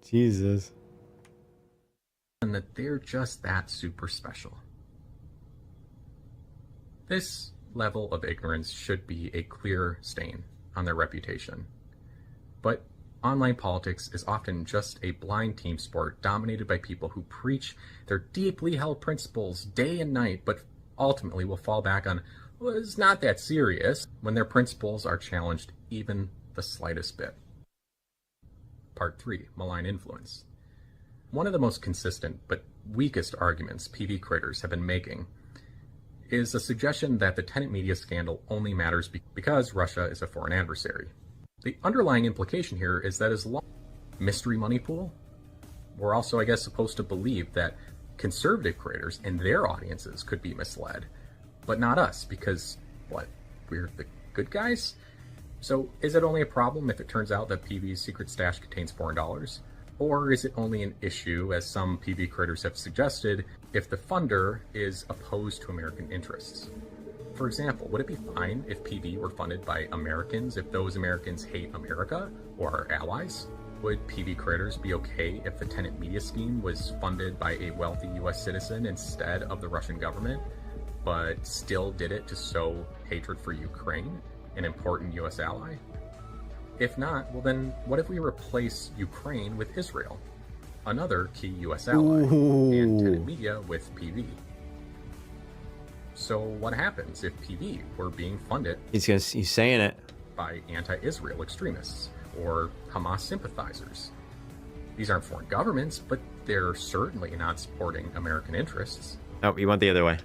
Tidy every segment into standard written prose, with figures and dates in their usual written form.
Jesus. And that they're just that super special. This level of ignorance should be a clear stain on their reputation. But online politics is often just a blind team sport dominated by people who preach their deeply held principles day and night, but ultimately will fall back on, well, it's not that serious, when their principles are challenged even the slightest bit. Part 3, malign influence. One of the most consistent but weakest arguments PV creators have been making is the suggestion that the tenant media scandal only matters because Russia is a foreign adversary. The underlying implication here is that as long as mystery money pool, we're also, I guess, supposed to believe that conservative creators and their audiences could be misled, but not us, because, what, we're the good guys? So is it only a problem if it turns out that PV's secret stash contains foreign dollars? Or is it only an issue, as some PV creators have suggested, if the funder is opposed to American interests? For example, would it be fine if PV were funded by Americans if those Americans hate America or our allies? Would PV creators be okay if the tenant media scheme was funded by a wealthy US citizen instead of the Russian government, but still did it to sow hatred for Ukraine, an important US ally? If not, well then, what if we replace Ukraine with Israel, another key US ally, and tenant media with PV? So what happens if PV were being funded He's saying it by anti-Israel extremists or Hamas sympathizers? These aren't foreign governments, but they're certainly not supporting American interests. Oh, you went the other way.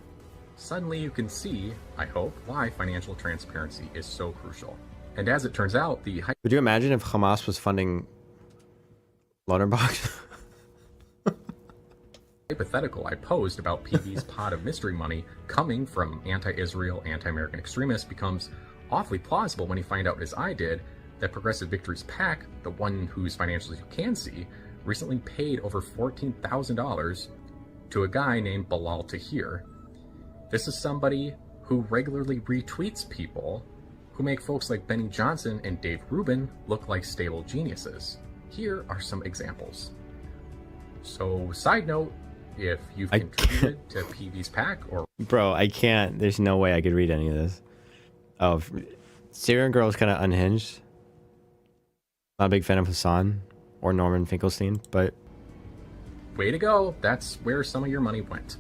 Suddenly you can see, I hope, why financial transparency is so crucial. And as it turns out, the Would you imagine if Hamas was funding Lauterbach? hypothetical I posed about PV's pot of mystery money coming from anti-Israel, anti-American extremists becomes awfully plausible when you find out, as I did, that Progressive Victory's PAC, the one whose financials you can see, recently paid over $14,000 to a guy named Bilal Tahir. This is somebody who regularly retweets people who make folks like Benny Johnson and Dave Rubin look like stable geniuses. Here are some examples. So, side note, if you've contributed to PV's PAC or... Bro, I can't. There's no way I could read any of this. Oh, Syrian Girl is kind of unhinged. Not a big fan of Hassan or Norman Finkelstein, but... Way to go. That's where some of your money went.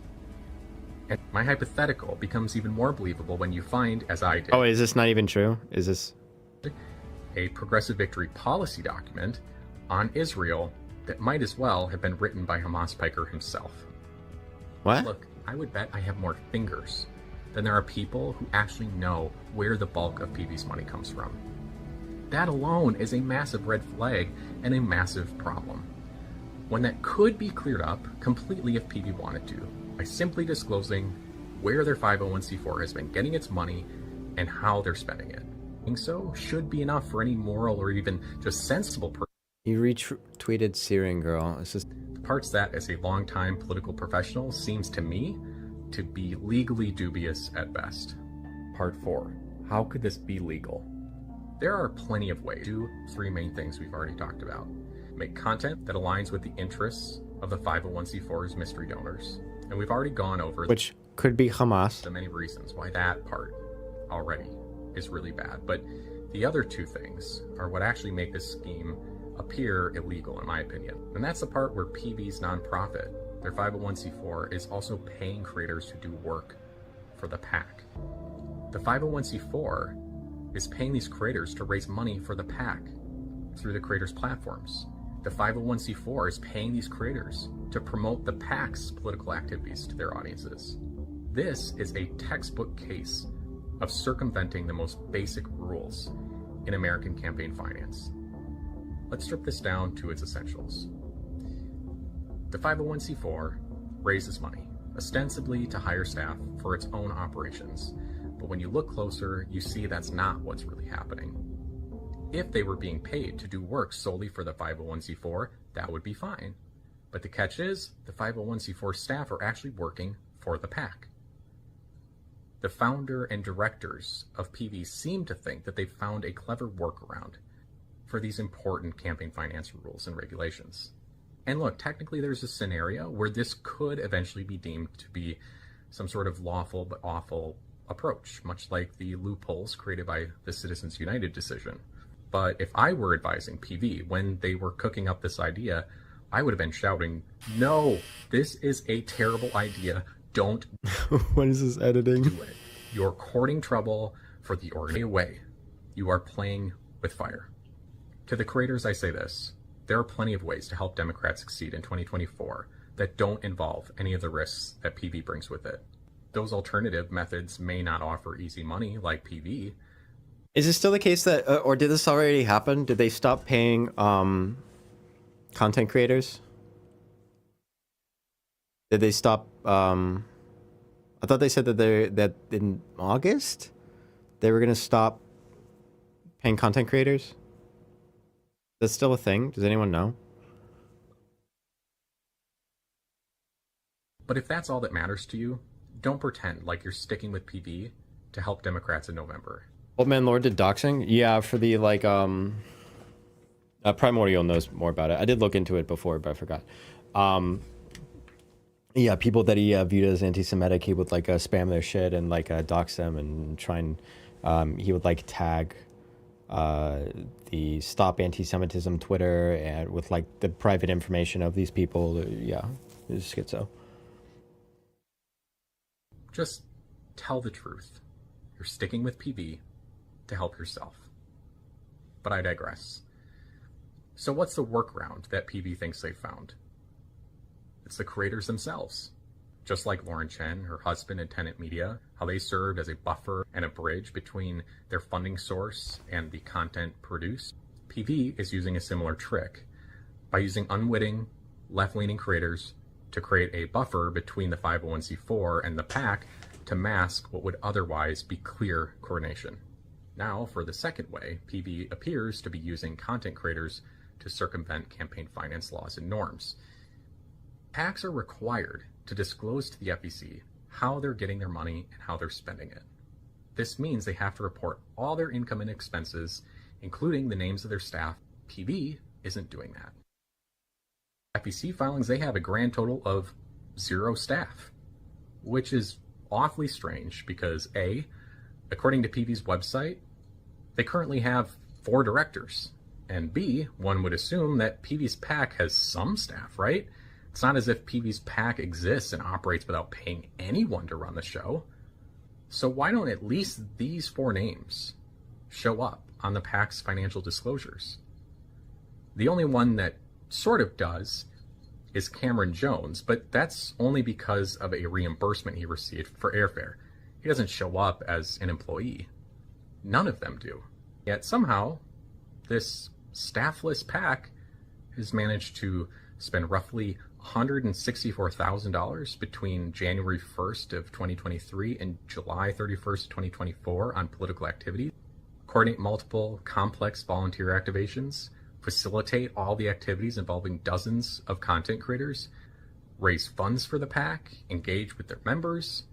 And my hypothetical becomes even more believable when you find, as I did... Oh, is this not even true? Is this... a Progressive Victory policy document on Israel that might as well have been written by Hamas Piker himself. What? Look, I would bet I have more fingers than there are people who actually know where the bulk of PV's money comes from. That alone is a massive red flag and a massive problem. One that could be cleared up completely if PV wanted to, by simply disclosing where their 501c4 has been getting its money and how they're spending it. Doing so should be enough for any moral or even just sensible person. You retweeted Syrian Girl. It's just... The parts that, as a longtime political professional, seems to me to be legally dubious at best. Part 4. How could this be legal? There are plenty of ways to do 3 main things we've already talked about. Make content that aligns with the interests of the 501c4's mystery donors. And we've already gone over... Which could be Hamas. ...the many reasons why that part already is really bad. But the other 2 things are what actually make this scheme appear illegal, in my opinion. And that's the part where PV's nonprofit, their 501c4, is also paying creators to do work for the PAC. The 501c4 is paying these creators to raise money for the PAC through the creators' platforms. The 501c4 is paying these creators to promote the PAC's political activities to their audiences. This is a textbook case of circumventing the most basic rules in American campaign finance. Let's strip this down to its essentials. The 501c4 raises money, ostensibly to hire staff for its own operations, but when you look closer, you see that's not what's really happening. If they were being paid to do work solely for the 501c4, that would be fine. But the catch is, the 501c4 staff are actually working for the PAC. The founder and directors of PV seem to think that they've found a clever workaround. for these important campaign finance rules and regulations. And look, technically there's a scenario where this could eventually be deemed to be some sort of lawful but awful approach, much like the loopholes created by the Citizens United decision. But if I were advising PV when they were cooking up this idea, I would have been shouting, no, this is a terrible idea. Don't What is this editing? do it. You're courting trouble for the organization way. You are playing with fire. To the creators, I say this. There are plenty of ways to help Democrats succeed in 2024 that don't involve any of the risks that PV brings with it. Those alternative methods may not offer easy money like PV. Is it still the case that, or did this already happen? Did they stop paying content creators? Did they stop? I thought they said that in August they were gonna stop paying content creators. That's still a thing. Does anyone know? But if that's all that matters to you, don't pretend like you're sticking with PV to help Democrats in November. Old Man Lord did doxing? Yeah, for the like Primordial knows more about it. I did look into it before, but I forgot. Yeah, people that he viewed as anti-Semitic, he would like spam their shit and like dox them and try and he would like tag the Stop Anti-Semitism Twitter and with like the private information of these people. Yeah, it's schizo. Just tell the truth. You're sticking with PV to help yourself. But I digress. So what's the workaround that PV thinks they've found? It's the creators themselves. Just like Lauren Chen, her husband, and Tenet Media, how they served as a buffer and a bridge between their funding source and the content produced. PV is using a similar trick by using unwitting, left-leaning creators to create a buffer between the 501c4 and the PAC to mask what would otherwise be clear coordination. Now, for the second way, PV appears to be using content creators to circumvent campaign finance laws and norms. PACs are required to disclose to the FEC how they're getting their money and how they're spending it. This means they have to report all their income and expenses, including the names of their staff. PV isn't doing that. FEC filings, they have a grand total of 0 staff, which is awfully strange because A, according to PV's website, they currently have 4 directors, and B, one would assume that PV's PAC has some staff, right? It's not as if PV's PAC exists and operates without paying anyone to run the show. So why don't at least these 4 names show up on the PAC's financial disclosures? The only one that sort of does is Cameron Jones, but that's only because of a reimbursement he received for airfare. He doesn't show up as an employee. None of them do. Yet somehow, this staffless PAC has managed to spend roughly $164,000 between January 1st of 2023 and July 31st, 2024 on political activities, coordinate multiple complex volunteer activations, facilitate all the activities involving dozens of content creators, raise funds for the PAC, engage with their members,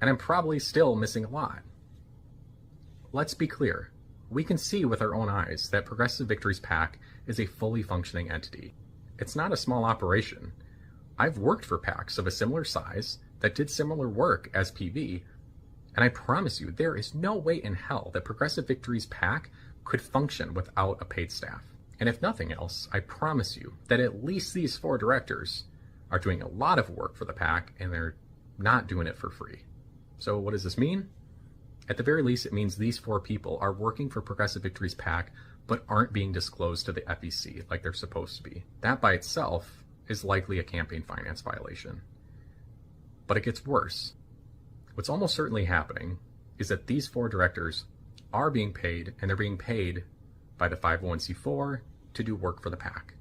and I'm probably still missing a lot. Let's be clear. We can see with our own eyes that Progressive Victory's PAC is a fully functioning entity. It's not a small operation. I've worked for PACs of a similar size that did similar work as PV, and I promise you there is no way in hell that Progressive Victory's PAC could function without a paid staff. And if nothing else, I promise you that at least these 4 directors are doing a lot of work for the PAC and they're not doing it for free. So what does this mean? At the very least, it means these 4 people are working for Progressive Victory's PAC but aren't being disclosed to the FEC like they're supposed to be. That by itself is likely a campaign finance violation. But it gets worse. What's almost certainly happening is that these 4 directors are being paid, and they're being paid by the 501c4 to do work for the PAC.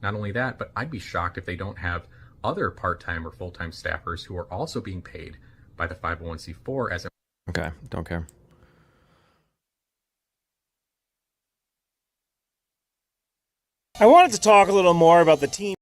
Not only that, but I'd be shocked if they don't have other part-time or full-time staffers who are also being paid by the 501c4 as a... Okay, don't care. I wanted to talk a little more about the team